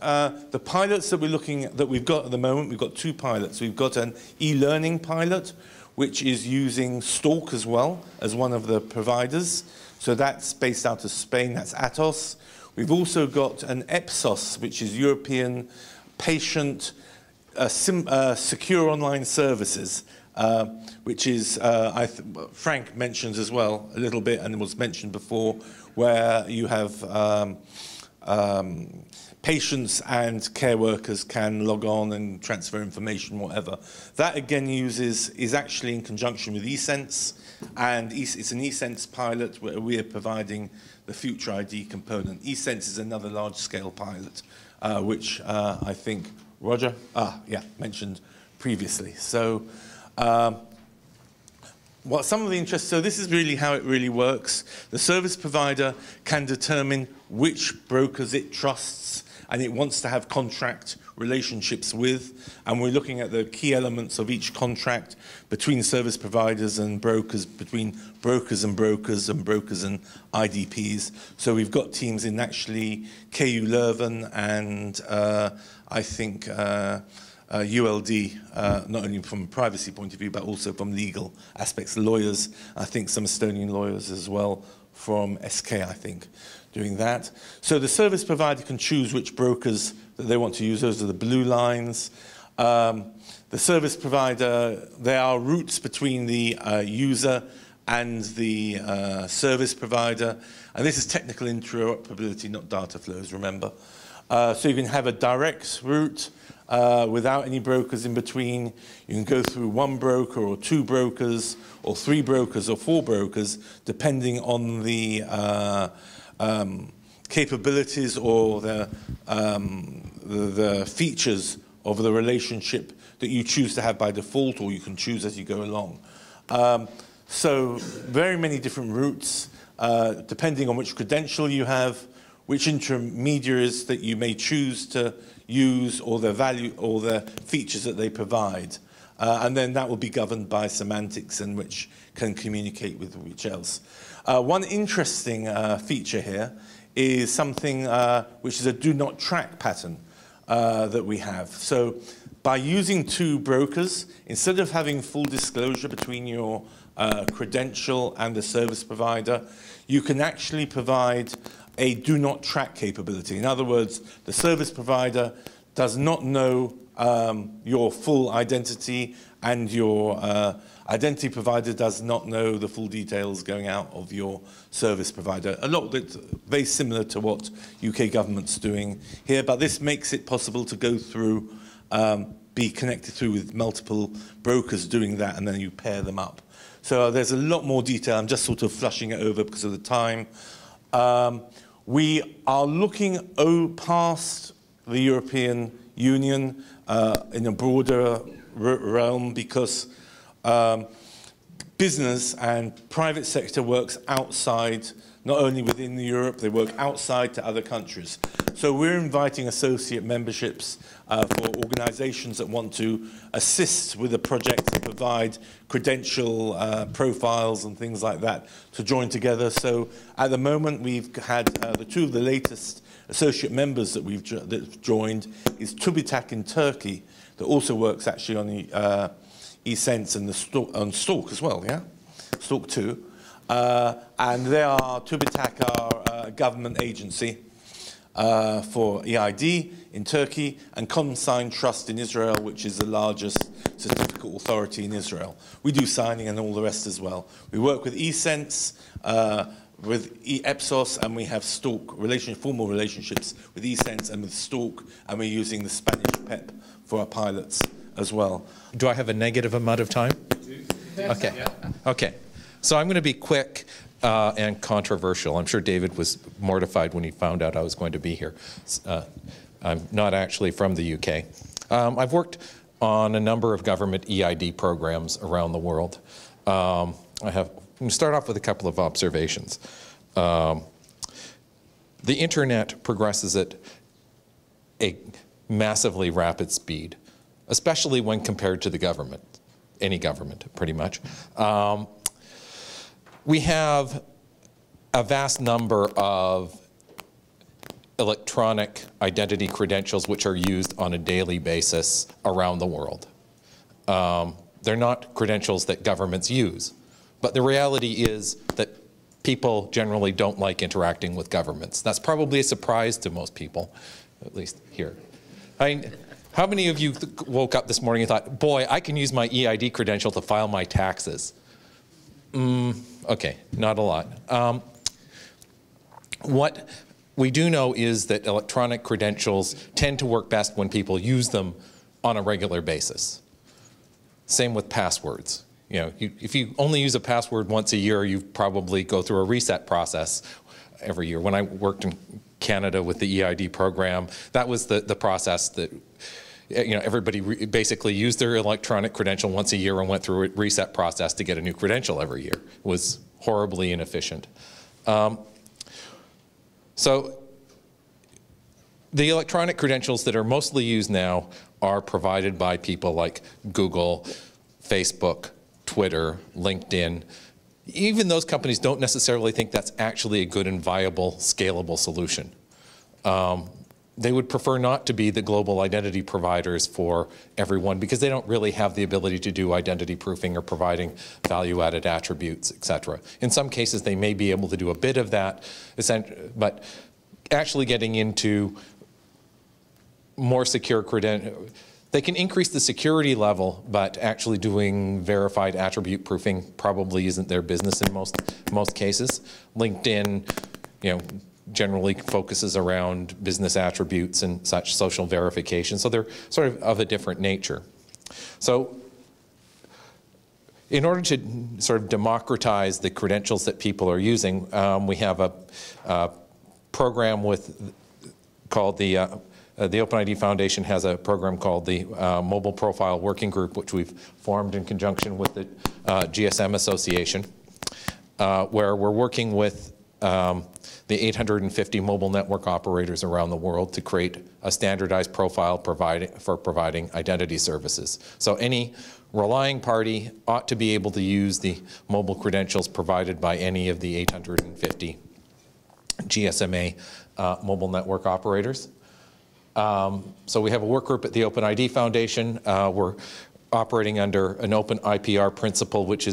the pilots that we've got at the moment. We've got 2 pilots. We've got an e-learning pilot, which is using Stork as well as one of the providers. So that's based out of Spain. That's Atos. We've also got an EPSOS, which is European Patient Secure Online Services, which is, Frank mentions as well a little bit, and it was mentioned before, where you have patients and care workers can log on and transfer information, whatever. That again is actually in conjunction with eSense, and it's an eSense pilot where we are providing the Future ID component. eSense is another large-scale pilot, which I think Roger mentioned previously. So some of the interest, so this is really how it really works. The service provider can determine which brokers it trusts and it wants to have contract relationships with, and we're looking at the key elements of each contract between service providers and brokers, between brokers and brokers and brokers and IDPs. So we've got teams in actually KU Leuven and I think ULD, not only from a privacy point of view, but also from legal aspects, lawyers, I think some Estonian lawyers as well from SK, I think, doing that. So the service provider can choose which brokers that they want to use. Those are the blue lines. The service provider, there are routes between the user and the service provider. And this is technical interoperability, not data flows, remember. So you can have a direct route without any brokers in between. You can go through one broker or 2 brokers or 3 brokers or 4 brokers, depending on the capabilities or the features of the relationship that you choose to have by default, or you can choose as you go along. So very many different routes, depending on which credential you have, which intermediaries that you may choose to use, or their value or the features that they provide. And then that will be governed by semantics and which can communicate with which else. One interesting feature here is something which is a do not track pattern that we have. So by using 2 brokers, instead of having full disclosure between your credential and the service provider, you can actually provide a do not track capability. In other words, the service provider does not know your full identity, and your identity provider does not know the full details going out of your service provider. A lot of it very similar to what UK government's doing here, but this makes it possible to go through, be connected through with multiple brokers doing that, and then you pair them up. So there's a lot more detail. I'm just sort of flushing it over because of the time. We are looking past the European Union in a broader realm, because business and private sector works outside, not only within Europe, they work outside to other countries. So we're inviting associate memberships for organizations that want to assist with the project and provide credential profiles and things like that to join together. So at the moment, we've had the 2 of the latest associate members that we've joined is TÜBİTAK in Turkey, that also works actually on the eSense and on Stork as well, yeah? Stork 2. And they are, TÜBİTAK are a government agency for EID in Turkey, and Consign Trust in Israel, which is the largest certificate authority in Israel. We do signing and all the rest as well. We work with eSense, with EPSOS, and we have Stalk, formal relationships with eSense and with Stalk, and we're using the Spanish PEP for our pilots as well. Do I have a negative amount of time? Okay. Okay. So I'm going to be quick and controversial. I'm sure David was mortified when he found out I was going to be here. I'm not actually from the UK. I've worked on a number of government EID programs around the world. I'm going to start off with a couple of observations. The internet progresses at a massively rapid speed, especially when compared to the government, any government, pretty much. We have a vast number of electronic identity credentials which are used on a daily basis around the world. They're not credentials that governments use, but the reality is that people generally don't like interacting with governments. That's probably a surprise to most people, at least here. How many of you woke up this morning and thought, boy, I can use my EID credential to file my taxes? Okay, not a lot. What we do know is that electronic credentials tend to work best when people use them on a regular basis. Same with passwords. You know, if you only use a password once a year, you probably go through a reset process every year. When I worked in Canada with the EID program, that was the process that, you know, everybody basically used their electronic credential once a year and went through a reset process to get a new credential every year. It was horribly inefficient. So the electronic credentials that are mostly used now are provided by people like Google, Facebook, Twitter, LinkedIn. Even those companies don't necessarily think that's actually a good and viable, scalable solution. They would prefer not to be the global identity providers for everyone because they don't really have the ability to do identity proofing or providing value-added attributes, et cetera. In some cases, they may be able to do a bit of that, but actually getting into more secure credentials, they can increase the security level, but actually doing verified attribute proofing probably isn't their business in most cases. LinkedIn, you know, generally focuses around business attributes and such, social verification. So they're sort of a different nature. So in order to sort of democratize the credentials that people are using, we have a program called the OpenID Foundation has a program called the Mobile Profile Working Group, which we've formed in conjunction with the GSM Association, where we're working with the 850 mobile network operators around the world to create a standardized profile for providing identity services. So any relying party ought to be able to use the mobile credentials provided by any of the 850 GSMA mobile network operators. So we have a work group at the OpenID Foundation. We're operating under an open IPR principle, which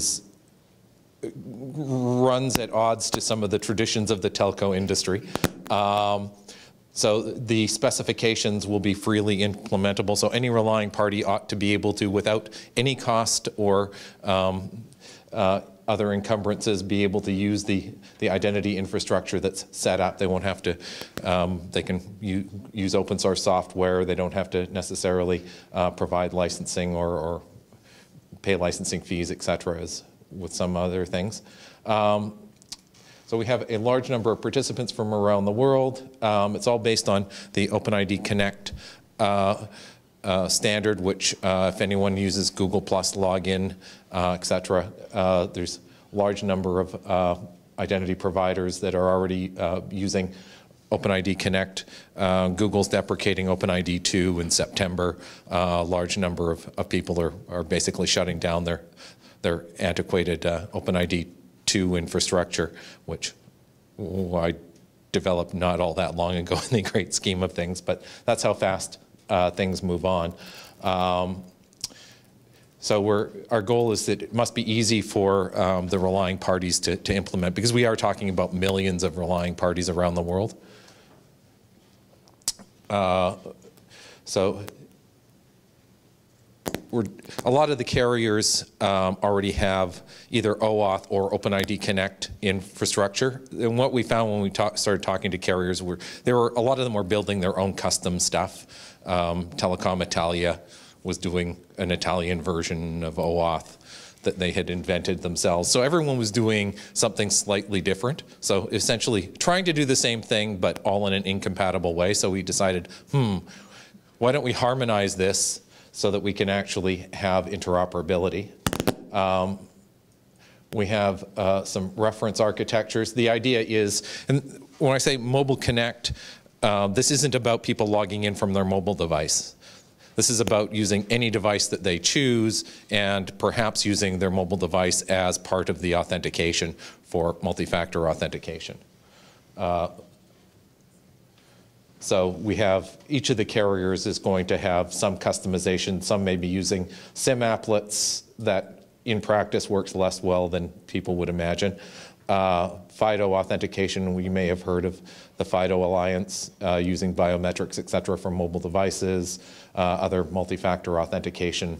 runs at odds to some of the traditions of the telco industry. So the specifications will be freely implementable. So any relying party ought to be able to, without any cost or other encumbrances, be able to use the identity infrastructure that's set up. They won't have to, they can use open source software. They don't have to necessarily provide licensing or pay licensing fees, et cetera, as with some other things. So we have a large number of participants from around the world. It's all based on the OpenID Connect standard, which if anyone uses Google Plus login, et cetera, there's a large number of identity providers that are already using OpenID Connect. Google's deprecating OpenID 2 in September. A large number of people are basically shutting down their antiquated OpenID 2 infrastructure, which I developed not all that long ago in the great scheme of things, but that's how fast things move on. So our goal is that it must be easy for the relying parties to implement, because we are talking about millions of relying parties around the world. a lot of the carriers already have either OAuth or OpenID Connect infrastructure. And what we found when we started talking to carriers, a lot of them were building their own custom stuff. Telecom Italia was doing an Italian version of OAuth that they had invented themselves. So everyone was doing something slightly different. So essentially trying to do the same thing, but all in an incompatible way. So we decided, why don't we harmonize this so that we can actually have interoperability. We have some reference architectures. The idea is, and when I say Mobile Connect, this isn't about people logging in from their mobile device. This is about using any device that they choose and perhaps using their mobile device as part of the authentication for multi-factor authentication. So we have, each of the carriers is going to have some customization. Some may be using SIM applets that in practice works less well than people would imagine. FIDO authentication, we may have heard of the FIDO Alliance using biometrics, et cetera, for mobile devices, other multi-factor authentication,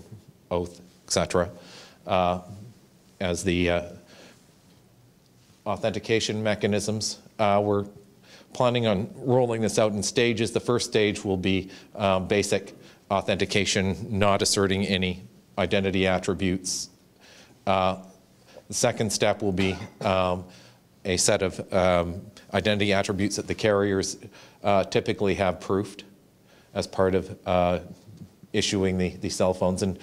oath, et cetera, as the authentication mechanisms. We're planning on rolling this out in stages. The first stage will be basic authentication, not asserting any identity attributes. The second step will be a set of identity attributes that the carriers typically have proofed as part of issuing the cell phones. And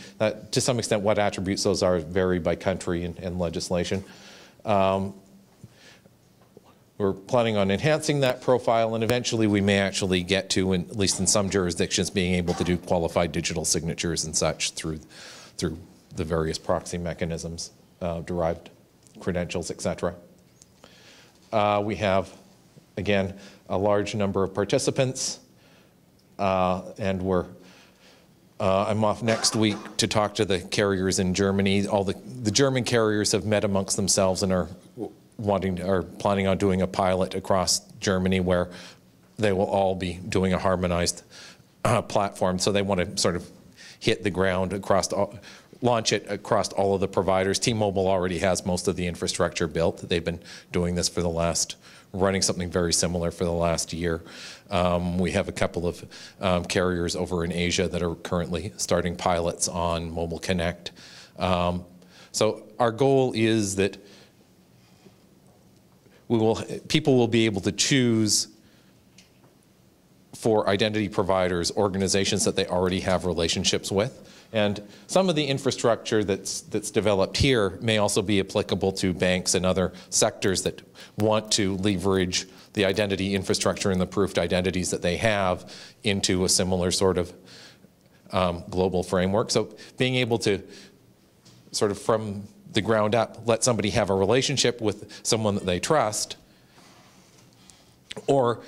to some extent, what attributes those are vary by country and legislation. We're planning on enhancing that profile, and eventually we may actually get to, at least in some jurisdictions, being able to do qualified digital signatures and such through the various proxy mechanisms, derived credentials, et cetera. We have, again, a large number of participants, and I'm off next week to talk to the carriers in Germany. All the German carriers have met amongst themselves and are planning on doing a pilot across Germany where they will all be doing a harmonized platform. So they want to sort of hit the ground across, launch it across all of the providers. T-Mobile already has most of the infrastructure built. They've been doing this for running something very similar for the last year. We have a couple of carriers over in Asia that are currently starting pilots on Mobile Connect. So our goal is that people will be able to choose for identity providers, organizations that they already have relationships with. And some of the infrastructure that's developed here may also be applicable to banks and other sectors that want to leverage the identity infrastructure and the proofed identities that they have into a similar sort of global framework. So being able to sort of from the ground up, let somebody have a relationship with someone that they trust, or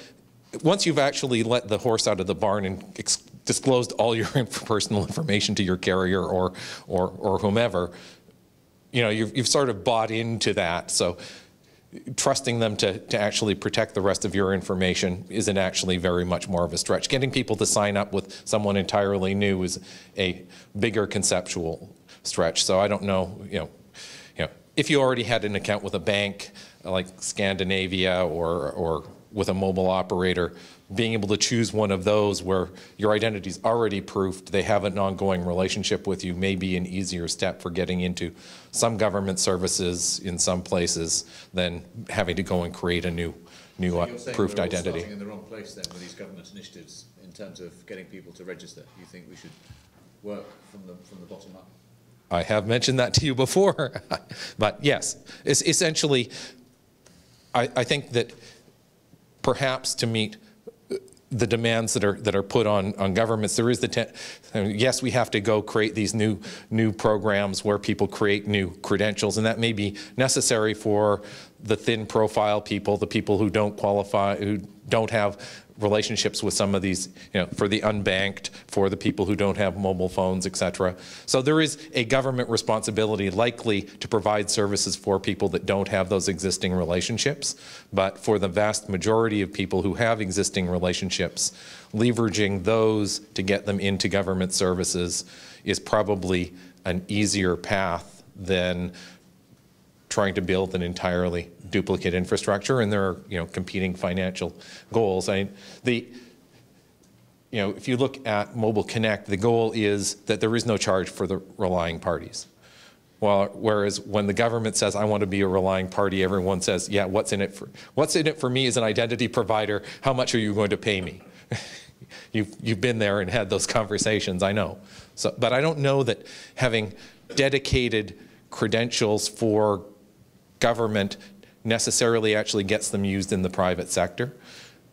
once you've actually let the horse out of the barn and disclosed all your personal information to your carrier or whomever, you know, you've sort of bought into that. So trusting them to actually protect the rest of your information isn't actually very much more of a stretch. Getting people to sign up with someone entirely new is a bigger conceptual stretch. So I don't know, if you already had an account with a bank like Scandinavia or with a mobile operator, being able to choose one of those where your identity's already proofed, they have an ongoing relationship with you, may be an easier step for getting into some government services in some places than having to go and create a new proofed identity. You're starting in the wrong place then with these government initiatives in terms of getting people to register. You think we should work from the bottom up? I have mentioned that to you before, but yes, it's essentially, I think that perhaps to meet the demands that are put on governments, there is yes, we have to go create these new programs where people create new credentials, and that may be necessary for the thin profile people, the people who don't qualify, who don't have relationships with some of these, for the unbanked, for the people who don't have mobile phones, etc. So there is a government responsibility likely to provide services for people that don't have those existing relationships. But for the vast majority of people who have existing relationships, leveraging those to get them into government services is probably an easier path than trying to build an entirely duplicate infrastructure, and there are competing financial goals. If you look at Mobile Connect, the goal is that there is no charge for the relying parties. Whereas when the government says, I want to be a relying party, everyone says, yeah, what's in it for me as an identity provider? How much are you going to pay me? You've been there and had those conversations, I know. But I don't know that having dedicated credentials for government necessarily actually gets them used in the private sector.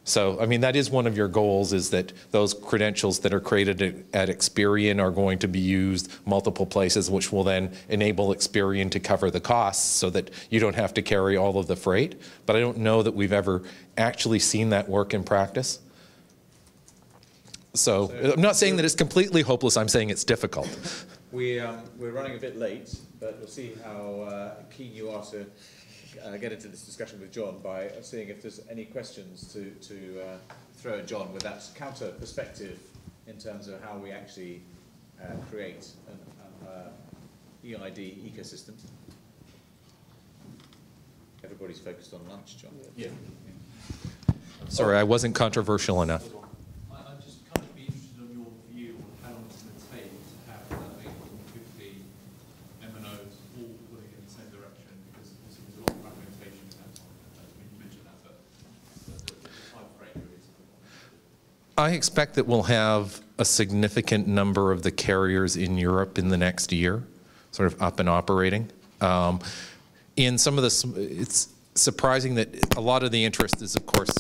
So, I mean, that is one of your goals, is that those credentials that are created at Experian are going to be used multiple places, which will then enable Experian to cover the costs so that you don't have to carry all of the freight. But I don't know that we've ever actually seen that work in practice. So I'm not saying that it's completely hopeless, I'm saying it's difficult. We're running a bit late, but we'll see how keen you are to get into this discussion with John by seeing if there's any questions to throw at John with that counter perspective in terms of how we actually create an EID ecosystem. Everybody's focused on lunch, John. Yeah. Sorry, I wasn't controversial enough. I'd just kind of be interested in your view on how long it's going to take to have 850 MNOs all pulling in the same direction, because obviously there's a lot of fragmentation in that one. You mentioned that, but the time frame really is. I expect that we'll have a significant number of the carriers in Europe in the next year, sort of up and operating. In some of it's surprising that a lot of the interest is, of course,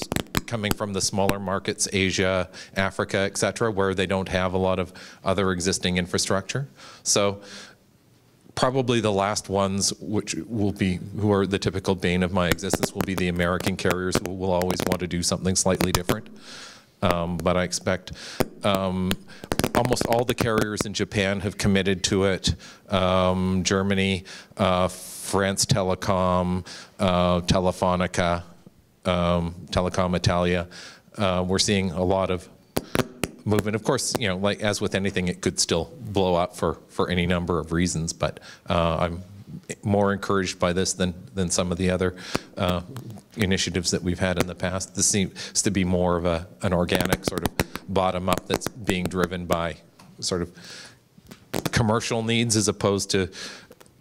coming from the smaller markets, Asia, Africa, et cetera, where they don't have a lot of other existing infrastructure. So probably the last ones, who are the typical bane of my existence, will be the American carriers, who will always want to do something slightly different. But I expect almost all the carriers in Japan have committed to it. Germany, France Telecom, Telefonica, Telecom Italia. We're seeing a lot of movement. Of course, like as with anything, it could still blow up for any number of reasons, but I'm more encouraged by this than some of the other initiatives that we've had in the past. This seems to be more of an organic sort of bottom-up that's being driven by sort of commercial needs, as opposed to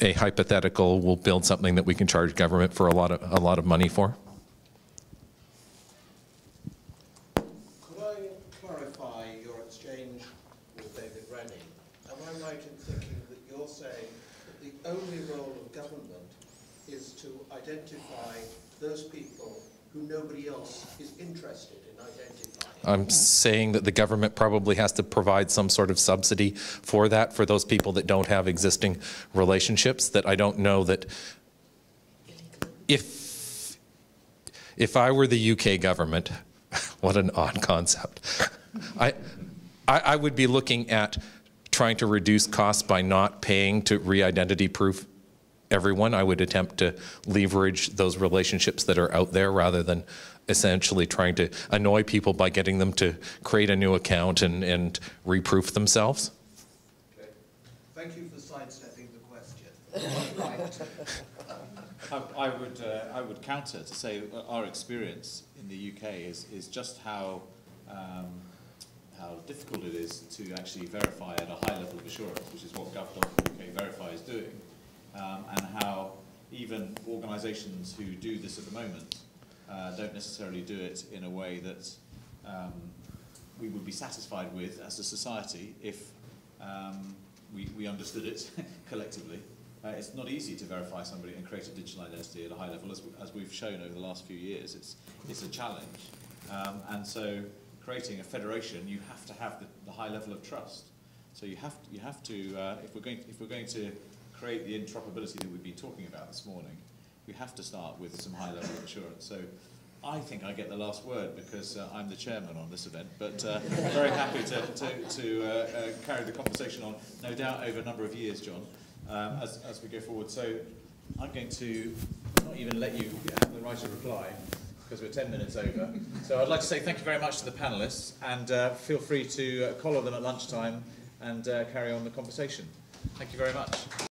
a hypothetical, we'll build something that we can charge government for a lot of money for. Could I clarify your exchange with David Rennie? Am I right in thinking that you're saying that the only role of government is to identify those people who nobody else is interested in identifying? I'm saying that the government probably has to provide some sort of subsidy for that, for those people that don't have existing relationships, that I don't know that if I were the UK government, what an odd concept, I would be looking at trying to reduce costs by not paying to re-identity proof everyone. I would attempt to leverage those relationships that are out there, rather than essentially trying to annoy people by getting them to create a new account and reproof themselves. Okay. Thank you for sidestepping the question. I would counter to say our experience in the UK is just how difficult it is to actually verify at a high level of assurance, which is what gov.uk Verify is doing, and how even organisations who do this at the moment don't necessarily do it in a way that we would be satisfied with as a society if we understood it collectively. It's not easy to verify somebody and create a digital identity at a high level, as we've shown over the last few years. It's a challenge, and so creating a federation, you have to have the high level of trust. So you have to if we're going to create the interoperability that we've been talking about this morning, we have to start with some high level of assurance. So I think I get the last word because I'm the chairman on this event, but very happy to carry the conversation on, no doubt over a number of years, John, as we go forward. So I'm going to not even let you have the right to reply because we're 10 minutes over. So I'd like to say thank you very much to the panellists, and feel free to collar them at lunchtime and carry on the conversation. Thank you very much.